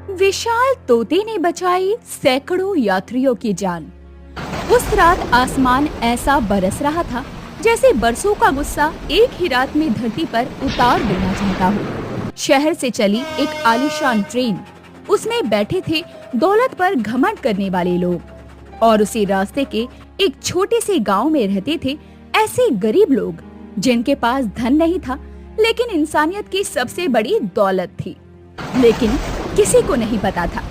विशाल तोते ने बचाई सैकड़ों यात्रियों की जान। उस रात आसमान ऐसा बरस रहा था जैसे बरसों का गुस्सा एक ही रात में धरती पर उतार देना चाहता हो। शहर से चली एक आलीशान ट्रेन, उसमें बैठे थे दौलत पर घमंड करने वाले लोग और उसी रास्ते के एक छोटे से गांव में रहते थे ऐसे गरीब लोग जिनके पास धन नहीं था लेकिन इंसानियत की सबसे बड़ी दौलत थी। लेकिन किसी को नहीं पता था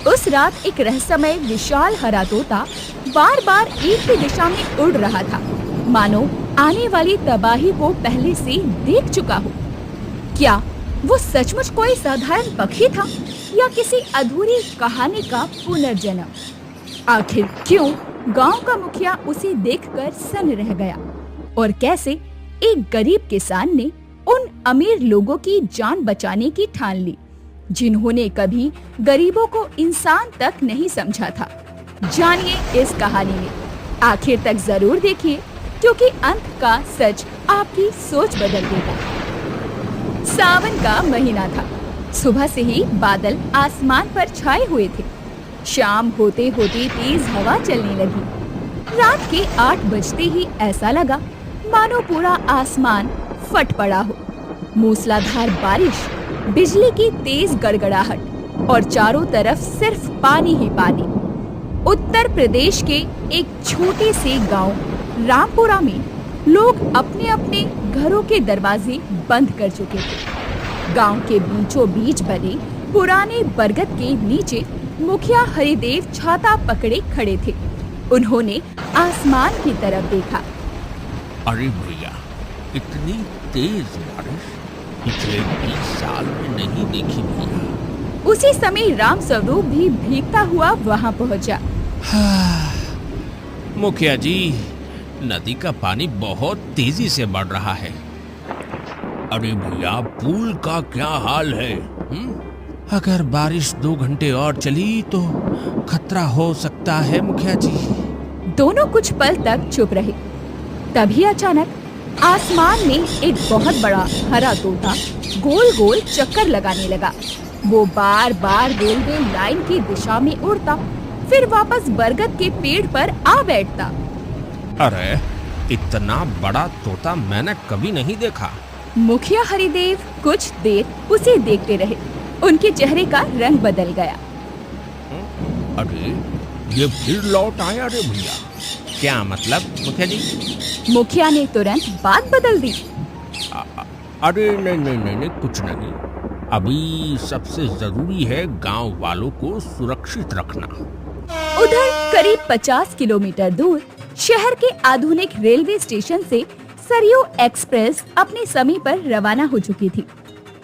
उस रात एक रहस्यमय विशाल हरा तोता बार-बार एक ही दिशा में उड़ रहा था, मानो आने वाली तबाही को पहले से देख चुका हो। क्या वो सचमुच कोई साधारण पक्षी था या किसी अधूरी कहानी का पुनर्जन्म? आखिर क्यों गांव का मुखिया उसे देखकर सन्न रह गया और कैसे एक गरीब किसान ने उन अमीर लोगों की जान बचाने की ठान ली जिन्होंने कभी गरीबों को इंसान तक नहीं समझा था। जानिए इस कहानी में, आखिर तक जरूर देखिए क्योंकि अंत का सच आपकी सोच बदल देगा। सावन का महीना था। सुबह से ही बादल आसमान पर छाए हुए थे। शाम होते होते तेज हवा चलने लगी। रात के 8 बजते ही ऐसा लगा मानो पूरा आसमान फट पड़ा हो। मूसलाधार बारिश, बिजली की तेज गड़गड़ाहट और चारों तरफ सिर्फ पानी ही पानी। उत्तर प्रदेश के एक छोटे से गांव रामपुरा में लोग अपने अपने घरों के दरवाजे बंद कर चुके थे। गांव के बीचों बीच बने पुराने बरगद के नीचे मुखिया हरिदेव छाता पकड़े खड़े थे। उन्होंने आसमान की तरफ देखा। अरे भैया, इतनी तेज बारिश पिछले 20 साल में नहीं देखी भैया। उसी समय राम स्वरूप भी भीगता हुआ वहां पहुंचा। मुखिया जी, नदी का पानी बहुत तेजी से बढ़ रहा है। अरे भैया, पुल का क्या हाल है? अगर बारिश 2 घंटे और चली तो खतरा हो सकता है मुखिया जी। दोनों कुछ पल तक चुप रहे। तभी अचानक आसमान में एक बहुत बड़ा हरा तोता गोल गोल चक्कर लगाने लगा। वो बार बार रेलवे लाइन की दिशा में उड़ता, फिर वापस बरगद के पेड़ पर आ बैठता। अरे, इतना बड़ा तोता मैंने कभी नहीं देखा। मुखिया हरिदेव कुछ देर उसे देखते रहे। उनके चेहरे का रंग बदल गया। अरे, ये फिर लौट आया रे भैया। क्या मतलब मुखिया जी? मुखिया ने तुरंत बात बदल दी। अरे नहीं, कुछ नहीं। अभी सबसे जरूरी है गांव वालों को सुरक्षित रखना। उधर करीब 50 किलोमीटर दूर शहर के आधुनिक रेलवे स्टेशन से सरयू एक्सप्रेस अपने समय पर रवाना हो चुकी थी।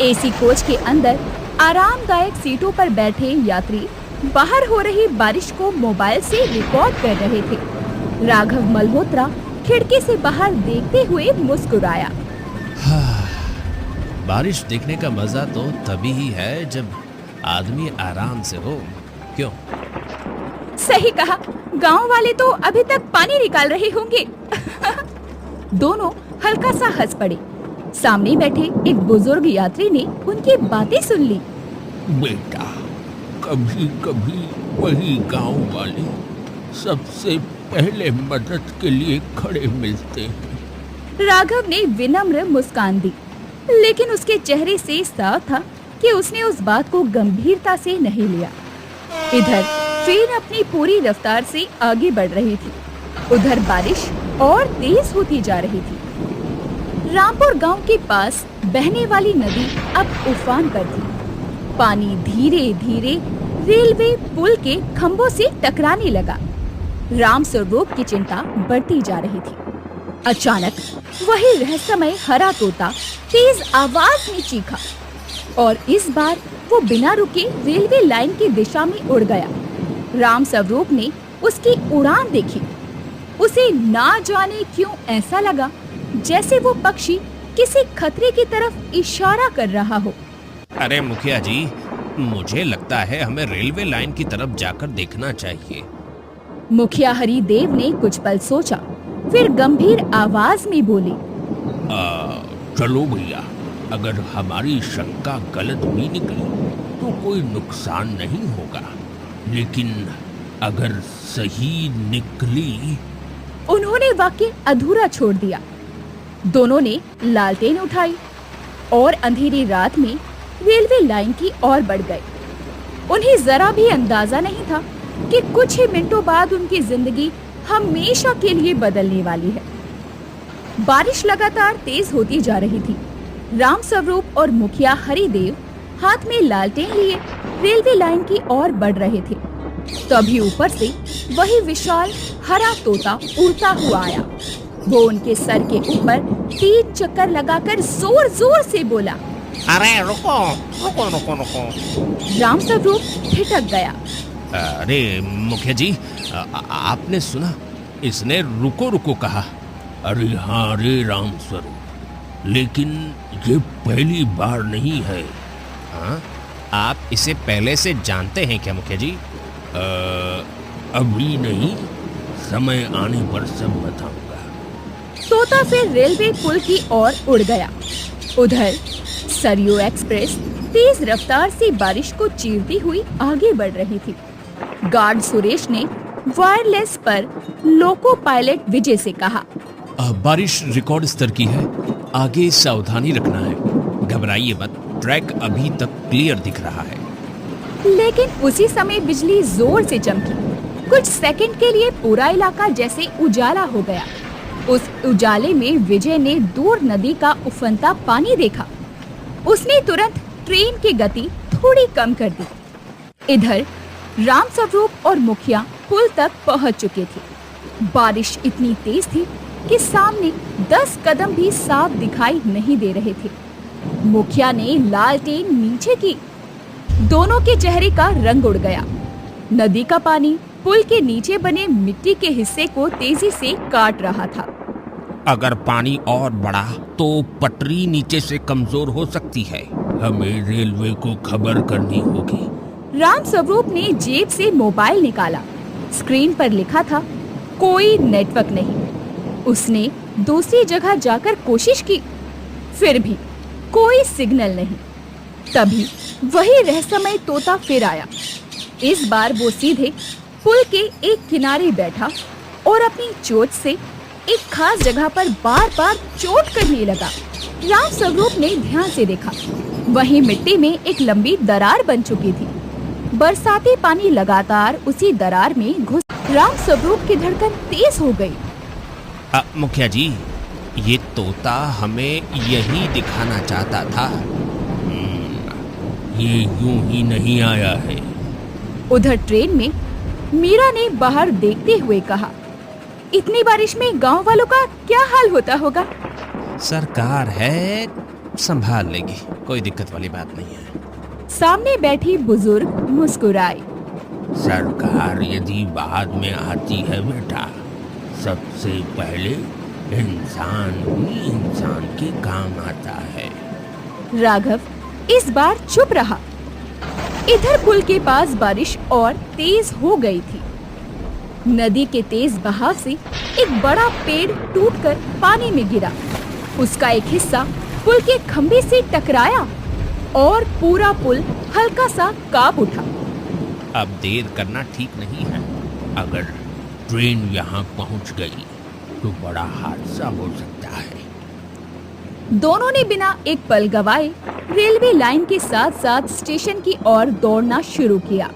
एसी कोच के अंदर आरामदायक सीटों पर बैठे यात्री बाहर हो रही बारिश को मोबाइल से रिकॉर्ड कर रहे थे। राघव मल्होत्रा खिड़की से बाहर देखते हुए मुस्कुराया। बारिश देखने का मजा तो तभी ही है जब आदमी आराम से हो। क्यों? सही कहा। गांव वाले तो अभी तक पानी निकाल रहे होंगे। दोनों हल्का सा हंस पड़े। सामने बैठे एक बुजुर्ग यात्री ने उनकी बातें सुन ली। बेटा, कभी कभी वही गांव वाले सबसे पहले मदद के लिए खड़े मिलते हैं। राघव ने विनम्र मुस्कान दी, लेकिन उसके चेहरे से साफ था कि उसने उस बात को गंभीरता से नहीं लिया। इधर ट्रेन अपनी पूरी रफ्तार से आगे बढ़ रही थी, उधर बारिश और तेज होती जा रही थी। रामपुर गांव के पास बहने वाली नदी अब उफान पर थी। पानी धीरे धीरे रेलवे पुल के खंभों से टकराने लगा। राम स्वरूप की चिंता बढ़ती जा रही थी। अचानक वही रहस्यमय हरा तोता तेज आवाज में चीखा और इस बार वो बिना रुके रेलवे लाइन की दिशा में उड़ गया। राम स्वरूप ने उसकी उड़ान देखी। उसे ना जाने क्यों ऐसा लगा जैसे वो पक्षी किसी खतरे की तरफ इशारा कर रहा हो। अरे मुखिया जी, मुझे लगता है हमें रेलवे लाइन की तरफ जाकर देखना चाहिए। मुखिया हरिदेव ने कुछ पल सोचा, फिर गंभीर आवाज में बोले, चलो भैया, अगर हमारी शंका गलत भी निकली तो कोई नुकसान नहीं होगा, लेकिन अगर सही निकली। उन्होंने वाक्य अधूरा छोड़ दिया। दोनों ने लालटेन उठाई और अंधेरी रात में रेलवे लाइन की ओर बढ़ गए। उन्हें जरा भी अंदाजा नहीं था कि कुछ ही मिनटों बाद उनकी जिंदगी हमेशा के लिए बदलने वाली है। बारिश लगातार तेज होती जा रही थी। राम स्वरूप और मुखिया हरिदेव हाथ में लालटेन लिए रेलवे लाइन की ओर बढ़ रहे थे। तभी ऊपर से वही विशाल हरा तोता उड़ता हुआ आया। वो उनके सर के ऊपर 3 चक्कर लगाकर जोर जोर से बोला, अरे रुको रुको रुको रुको। राम स्वरूप ठिठक गया। अरे मुखिया जी, आपने सुना? इसने रुको रुको कहा। अरे हाँ रे राम स्वरूप, लेकिन ये पहली बार नहीं है। हाँ, आप इसे पहले से जानते हैं क्या मुखिया जी? अभी नहीं, समय आने पर सब बताऊंगा। तोता फिर रेलवे पुल की ओर उड़ गया। उधर सरयू एक्सप्रेस तेज रफ्तार से बारिश को चीरती हुई आगे बढ़ रही थी। गार्ड सुरेश ने वायरलेस पर लोको पायलट विजय से कहा, बारिश रिकॉर्ड स्तर की है, आगे सावधानी रखना है। घबराइए मत, ट्रैक अभी तक क्लियर दिख रहा है। लेकिन उसी समय बिजली जोर से चमकी। कुछ सेकंड के लिए पूरा इलाका जैसे उजाला हो गया। उस उजाले में विजय ने दूर नदी का उफनता पानी देखा। उसने तुरंत ट्रेन की गति थोड़ी कम कर दी। इधर राम स्वरूप और मुखिया पुल तक पहुंच चुके थे। बारिश इतनी तेज थी कि सामने 10 कदम भी साफ दिखाई नहीं दे रहे थे। मुखिया ने लालटेन नीचे की। दोनों के चेहरे का रंग उड़ गया। नदी का पानी पुल के नीचे बने मिट्टी के हिस्से को तेजी से काट रहा था। अगर पानी और बढ़ा तो पटरी नीचे से कमजोर हो सकती है। हमें रेलवे को खबर करनी होगी। राम स्वरूप ने जेब से मोबाइल निकाला। स्क्रीन पर लिखा था, कोई नेटवर्क नहीं। उसने दूसरी जगह जाकर कोशिश की, फिर भी कोई सिग्नल नहीं। तभी वही रहस्यमय तोता फिर आया। इस बार वो सीधे पुल के एक किनारे बैठा और अपनी चोंच से एक खास जगह पर बार-बार चोट करने लगा। राम स्वरूप ने ध्यान से देखा। वहीं मिट्टी में एक लंबी दरार बन चुकी थी। बरसाती पानी लगातार उसी दरार में घुस। राम स्वरूप की धड़कन तेज हो गई। मुखिया जी, ये तोता हमें यही दिखाना चाहता था। ये यूं ही नहीं आया है। उधर ट्रेन में मीरा ने बाहर देखते हुए कहा, इतनी बारिश में गांव वालों का क्या हाल होता होगा? सरकार है, संभाल लेगी, कोई दिक्कत वाली बात नहीं है। सामने बैठी बुजुर्ग मुस्कुराई। सरकार यदि बाद में आती है बेटा, सबसे पहले इंसान ही इंसान के काम आता है। राघव इस बार चुप रहा। इधर पुल के पास बारिश और तेज हो गई थी। नदी के तेज बहाव से एक बड़ा पेड़ टूटकर पानी में गिरा। उसका एक हिस्सा पुल के खंभे से टकराया और पूरा पुल हल्का सा कांप उठा। अब देर करना ठीक नहीं है। अगर ट्रेन यहाँ पहुँच गई तो बड़ा हादसा हो सकता है। दोनों ने बिना एक पल गवाए रेलवे लाइन के साथ साथ स्टेशन की ओर दौड़ना शुरू किया।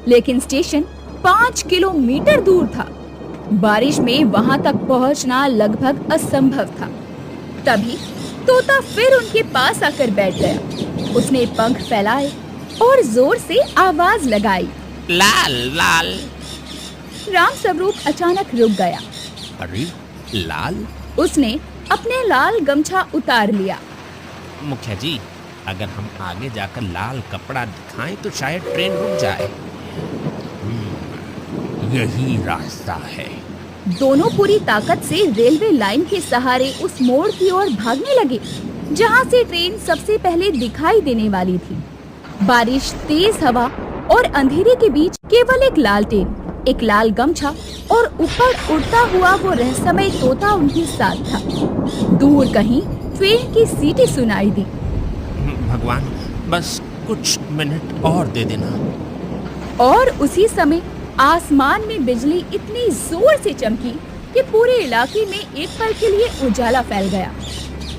लेकिन स्टेशन 5 किलोमीटर दूर था। बारिश में वहां तक पहुंचना लगभग असंभव था। तभी तोता फिर उनके पास आकर बैठ गया। उसने पंख फैलाए और जोर से आवाज लगाई, लाल लाल। राम स्वरूप अचानक रुक गया। अरे लाल? उसने अपने लाल गमछा उतार लिया। मुखिया जी, अगर हम आगे जाकर लाल कपड़ा दिखाएं तो शायद ट्रेन रुक जाए। यही रास्ता है। दोनों पूरी ताकत से रेलवे लाइन के सहारे उस मोड़ की ओर भागने लगे जहां से ट्रेन सबसे पहले दिखाई देने वाली थी। बारिश, तेज हवा और अंधेरे के बीच केवल एक लालटेन, एक लाल गमछा और ऊपर उड़ता हुआ वो रहस्यमय तोता उनके साथ था। दूर कहीं ट्रेन की सीटी सुनाई दी। भगवान, बस कुछ मिनट और दे देना। और उसी समय आसमान में बिजली इतनी जोर से चमकी कि पूरे इलाके में एक पल के लिए उजाला फैल गया।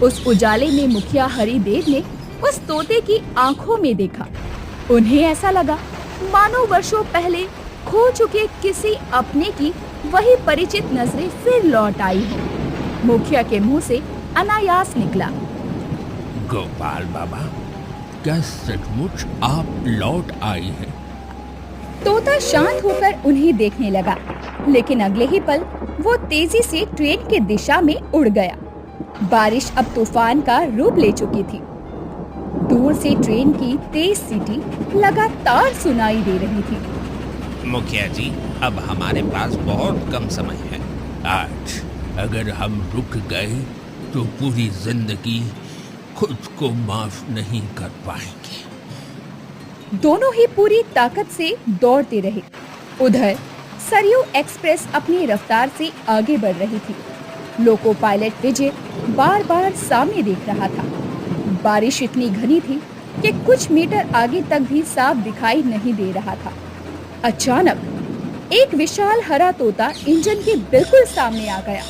उस उजाले में मुखिया हरिदेव ने उस तोते की आंखों में देखा। उन्हें ऐसा लगा मानो वर्षों पहले खो चुके किसी अपने की वही परिचित नजरें फिर लौट आई हो। मुखिया के मुंह से अनायास निकला, गोपाल बाबा, क्या सचमुच आप लौट आई हैं? तोता शांत होकर उन्हें देखने लगा, लेकिन अगले ही पल वो तेजी से ट्रेन की दिशा में उड़ गया। बारिश अब तूफान का रूप ले चुकी थी। दूर से ट्रेन की तेज सीटी लगातार सुनाई दे रही थी। मुखिया जी, अब हमारे पास बहुत कम समय है। आज अगर हम रुक गए तो पूरी जिंदगी खुद को माफ नहीं कर पाएंगे। दोनों ही पूरी ताकत से दौड़ते रहे। उधर सरयू एक्सप्रेस अपनी रफ्तार से आगे बढ़ रही थी। लोको पायलट विजय बार बार सामने देख रहा था। बारिश इतनी घनी थी कि कुछ मीटर आगे तक भी साफ दिखाई नहीं दे रहा था। अचानक एक विशाल हरा तोता इंजन के बिल्कुल सामने आ गया।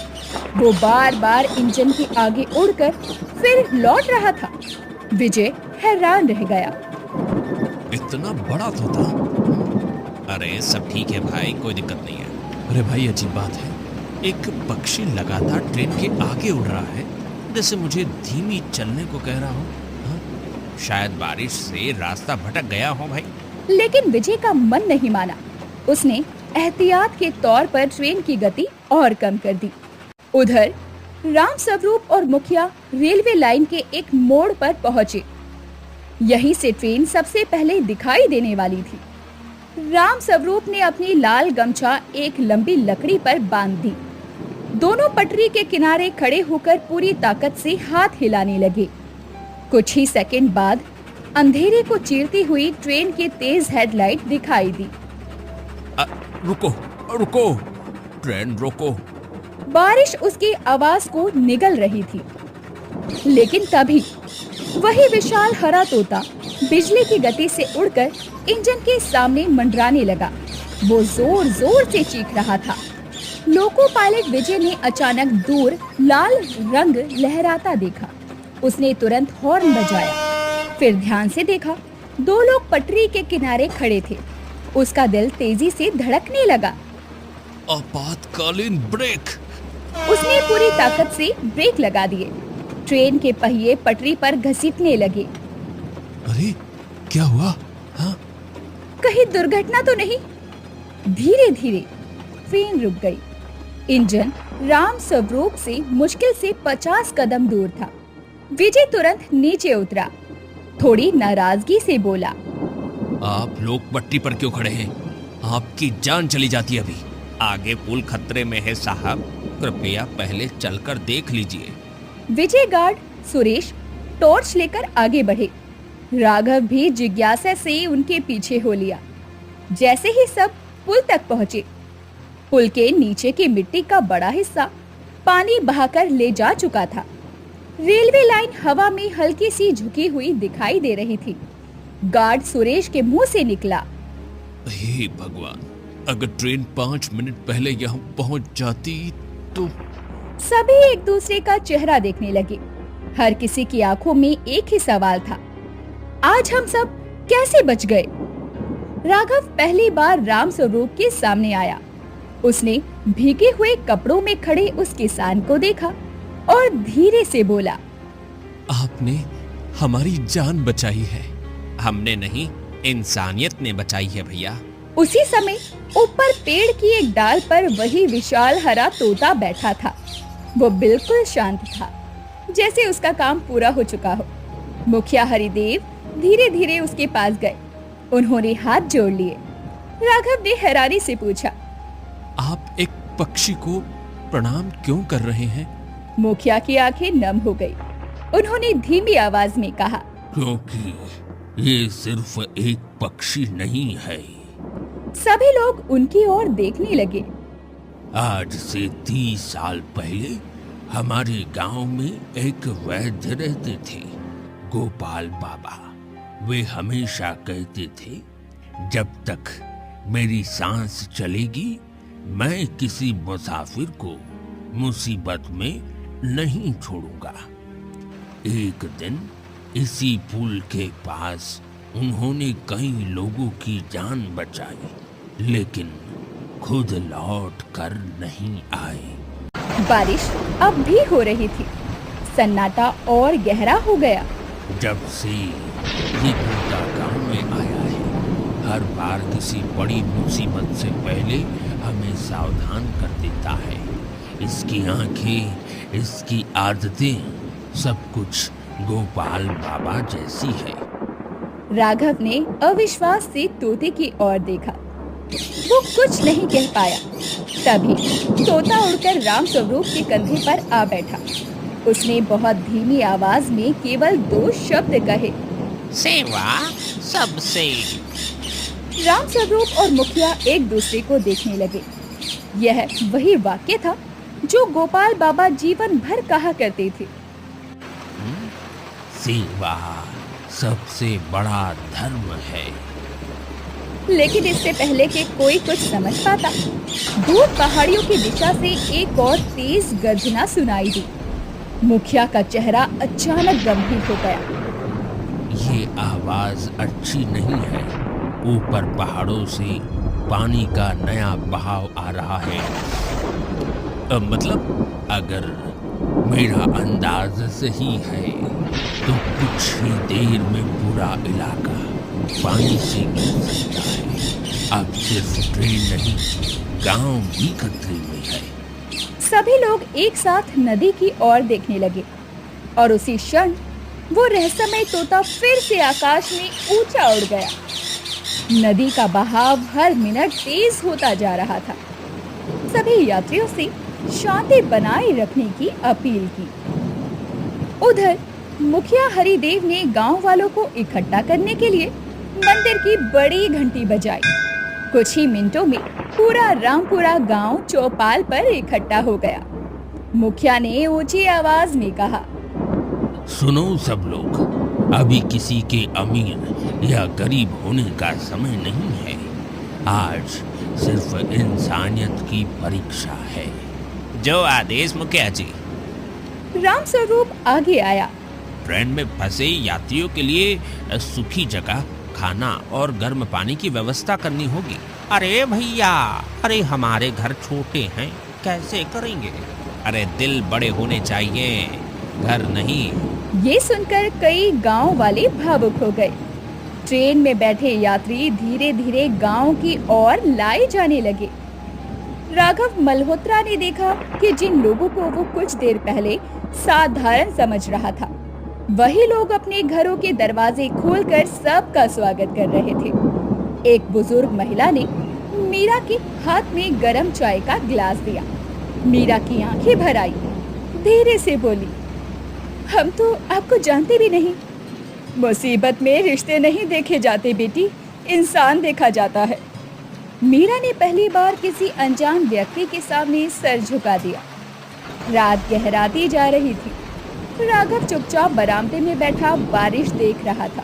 वो बार बार इंजन के आगे उड़कर फिर लौट रहा था। विजय हैरान रह गया। इतना बड़ा तोता? अरे सब ठीक है भाई, कोई दिक्कत नहीं है। अरे भाई, अजीब बात है, एक पक्षी लगातार ट्रेन के आगे उड़ रहा है, जैसे मुझे धीमी चलने को कह रहा हो। शायद बारिश से रास्ता भटक गया हो भाई। लेकिन विजय का मन नहीं माना। उसने एहतियात के तौर पर ट्रेन की गति और कम कर दी। उधर राम स्वरूप और मुखिया रेलवे लाइन के एक मोड़ पर पहुंचे। यहीं से ट्रेन सबसे पहले दिखाई देने वाली थी। राम स्वरूप ने अपनी लाल गमछा एक लंबी लकड़ी पर बांध दी। दोनों पटरी के किनारे खड़े होकर पूरी ताकत से हाथ हिलाने लगे। कुछ ही सेकंड बाद अंधेरे को चीरती हुई ट्रेन की तेज हेडलाइट दिखाई दी। रुको रुको, ट्रेन रोको। बारिश उसकी आवाज को निगल रही थी, लेकिन तभी वही विशाल हरा तोता बिजली की गति से उड़कर इंजन के सामने मंडराने लगा। वो जोर जोर से चीख रहा था। लोको पायलट विजय ने अचानक दूर लाल रंग लहराता देखा। उसने तुरंत हॉर्न बजाया। फिर ध्यान से देखा, दो लोग पटरी के किनारे खड़े थे। उसका दिल तेजी से धड़कने लगा। आपातकालीन ब्रेक। उसने पूरी ताकत से ब्रेक लगा दिए। ट्रेन के पहिए पटरी पर घसीटने लगे। अरे क्या हुआ? हाँ? कहीं दुर्घटना तो नहीं? धीरे धीरे ट्रेन रुक गई। इंजन राम स्वरूप से मुश्किल से 50 कदम दूर था। विजय तुरंत नीचे उतरा। थोड़ी नाराजगी से बोला, आप लोग पट्टी पर क्यों खड़े हैं? आपकी जान चली जाती अभी। आगे पुल खतरे में है साहब, कृपया पहले चलकर देख लीजिए। विजय गार्ड सुरेश टॉर्च लेकर आगे बढ़े। राघव भी जिज्ञासा से उनके पीछे हो लिया। जैसे ही सब पुल तक पहुंचे, पुल के नीचे की मिट्टी का बड़ा हिस्सा पानी बहाकर ले जा चुका था। रेलवे लाइन हवा में हल्की सी झुकी हुई दिखाई दे रही थी। गार्ड सुरेश के मुंह से निकला, हे भगवान, अगर ट्रेन 5 मिनट पहले यहाँ पहुंच जाती तो। सभी एक दूसरे का चेहरा देखने लगे। हर किसी की आंखों में एक ही सवाल था, आज हम सब कैसे बच गए? राघव पहली बार राम स्वरूप के सामने आया। उसने भीगे हुए कपड़ों में खड़े उस किसान को देखा और धीरे से बोला, आपने हमारी जान बचाई है। हमने नहीं, इंसानियत ने बचाई है भैया। उसी समय ऊपर पेड़ की एक डाल पर वही विशाल हरा तोता बैठा था। वो बिल्कुल शांत था, जैसे उसका काम पूरा हो चुका हो। मुखिया हरिदेव धीरे धीरे उसके पास गए। उन्होंने हाथ जोड़ लिए। राघव ने हैरानी से पूछा, आप एक पक्षी को प्रणाम क्यों कर रहे हैं? मुखिया की आंखें नम हो गई। उन्होंने धीमी आवाज में कहा, क्योंकि ये सिर्फ एक पक्षी नहीं है। सभी लोग उनकी ओर देखने लगे। आज से 30 साल पहले हमारे गांव में एक वैद्य रहते थे, गोपाल बाबा। वे हमेशा कहते थे, जब तक मेरी सांस चलेगी मैं किसी मुसाफिर को मुसीबत में नहीं छोड़ूंगा। एक दिन इसी पुल के पास उन्होंने कई लोगों की जान बचाई, लेकिन खुद लौट कर नहीं आए। बारिश अब भी हो रही थी। सन्नाटा और गहरा हो गया। जब से ये तोता गांव में आया है, हर बार किसी बड़ी मुसीबत से पहले हमें सावधान कर देता है। इसकी आंखें, इसकी आदतें, सब कुछ गोपाल बाबा जैसी है। राघव ने अविश्वास से तोते की ओर देखा। वो कुछ नहीं कह पाया। तभी तोता उड़कर राम स्वरूप के कंधे पर आ बैठा। उसने बहुत धीमी आवाज में केवल 2 शब्द कहे, सेवा सबसे। राम स्वरूप और मुखिया एक दूसरे को देखने लगे। यह वही वाक्य था जो गोपाल बाबा जीवन भर कहा करते थे। सेवा सबसे बड़ा धर्म है। लेकिन इससे पहले कि कोई कुछ समझ पाता, दूर पहाड़ियों की दिशा से एक और तेज गर्जना सुनाई दी। मुखिया का चेहरा अचानक गंभीर हो गया। ये आवाज अच्छी नहीं है। ऊपर पहाड़ों से पानी का नया बहाव आ रहा है। मतलब अगर मेरा अंदाज सही है तो कुछ ही देर में पूरा इलाका पानी से घिर सकता है। अब सिर्फ ट्रेन नहीं, गांव भी खतरे में है। सभी लोग एक साथ नदी की ओर देखने लगे और उसी क्षण वो रहस्यमय तोता फिर से आकाश में ऊंचा उड़ गया। नदी का बहाव हर मिनट तेज होता जा रहा था। सभी यात्रियों से शांति बनाए रखने की अपील की। उधर मुखिया हरिदेव ने गांव वालों को इकट्ठा करने के लिए मंदिर की बड़ी घंटी बजाई। कुछ ही मिनटों में पूरा रामपुरा गांव चौपाल पर इकट्ठा हो गया। मुखिया ने ऊंची आवाज में कहा, सुनो सब लोग, अभी किसी के अमीर या गरीब होने का समय नहीं है। आज सिर्फ इंसानियत की परीक्षा है। जो आदेश मुखिया जी। राम स्वरूप आगे आया। ट्रेन में फंसे यात्रियों के लिए सूखी जगह, खाना और गर्म पानी की व्यवस्था करनी होगी। अरे भैया, अरे हमारे घर छोटे हैं, कैसे करेंगे? अरे दिल बड़े होने चाहिए, घर नहीं। ये सुनकर कई गांव वाले भावुक हो गए। ट्रेन में बैठे यात्री धीरे धीरे गांव की ओर लाए जाने लगे। राघव मल्होत्रा ने देखा कि जिन लोगों को वो कुछ देर पहले साधारण समझ रहा था, वही लोग अपने घरों के दरवाजे खोलकर सबका स्वागत कर रहे थे। एक बुजुर्ग महिला ने मीरा के हाथ में गरम चाय का गिलास दिया। मीरा की आंखें भर आई, धीरे से बोली, हम तो आपको जानते भी नहीं। मुसीबत में रिश्ते नहीं देखे जाते बेटी, इंसान देखा जाता है। मीरा ने पहली बार किसी अनजान व्यक्ति के सामने सर झुका दिया। रात गहराती जा रही थी। राघव चुपचाप बरामदे में बैठा बारिश देख रहा था।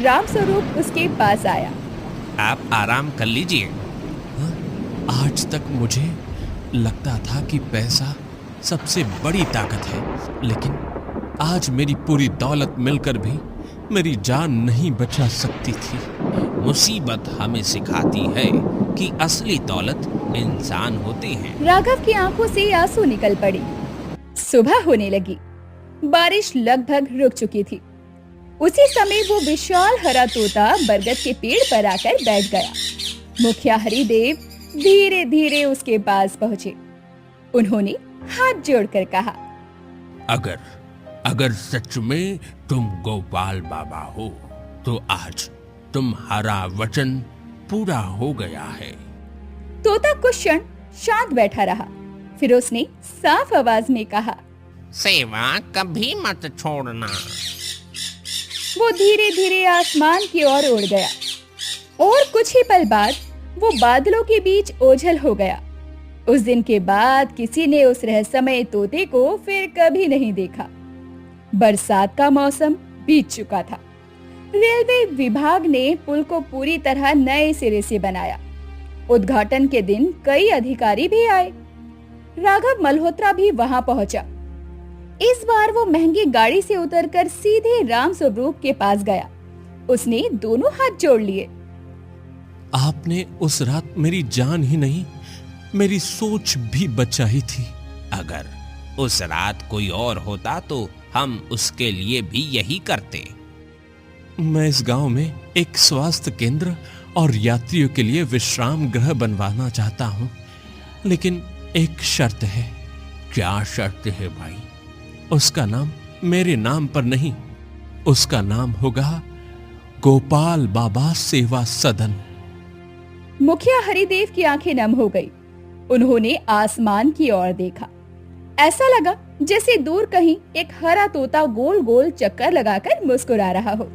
राम स्वरूप उसके पास आया। आप आराम कर लीजिए। आज तक मुझे लगता था कि पैसा सबसे बड़ी ताकत है, लेकिन आज मेरी पूरी दौलत मिलकर भी मेरी जान नहीं बचा सकती थी। मुसीबत हमें सिखाती है कि असली दौलत इंसान होते हैं। राघव की आंखों से आंसू निकल पड़ी। सुबह होने लगी। बारिश लगभग रुक चुकी थी। उसी समय वो विशाल हरा तोता बरगद के पेड़ पर आकर बैठ गया। मुखिया हरिदेव धीरे धीरे उसके पास पहुंचे। उन्होंने हाथ जोड़कर कहा, अगर सच में तुम गोपाल बाबा हो तो आज तुम्हारा वचन पूरा हो गया है। तोता कुछ क्षण शांत बैठा रहा। फिर उसने साफ आवाज में कहा, सेवा कभी मत छोड़ना। वो धीरे धीरे आसमान की ओर उड़ गया और कुछ ही पल बाद वो बादलों के बीच ओझल हो गया। उस दिन के बाद किसी ने उस रहस्यमय तोते को फिर कभी नहीं देखा। बरसात का मौसम बीत चुका था। रेलवे विभाग ने पुल को पूरी तरह नए सिरे से बनाया। उद्घाटन के दिन कई अधिकारी भी आए। राघव मल्होत्रा भी वहां पहुंचा। इस बार वो महंगी गाड़ी से उतरकर सीधे राम स्वरूप के पास गया। उसने दोनों हाथ जोड़ लिए। आपने उस रात मेरी जान ही नहीं, मेरी सोच भी बचाई थी। अगर उस रात कोई और होता तो हम उसके लिए भी यही करते। मैं इस गांव में एक स्वास्थ्य केंद्र और यात्रियों के लिए विश्राम गृह बनवाना चाहता हूं, लेकिन एक शर्त है। क्या शर्त है भाई? उसका नाम मेरे नाम पर नहीं, उसका नाम होगा गोपाल बाबा सेवा सदन। मुखिया हरिदेव की आंखें नम हो गई। उन्होंने आसमान की ओर देखा। ऐसा लगा जैसे दूर कहीं एक हरा तोता गोल गोल चक्कर लगाकर मुस्कुरा रहा हो।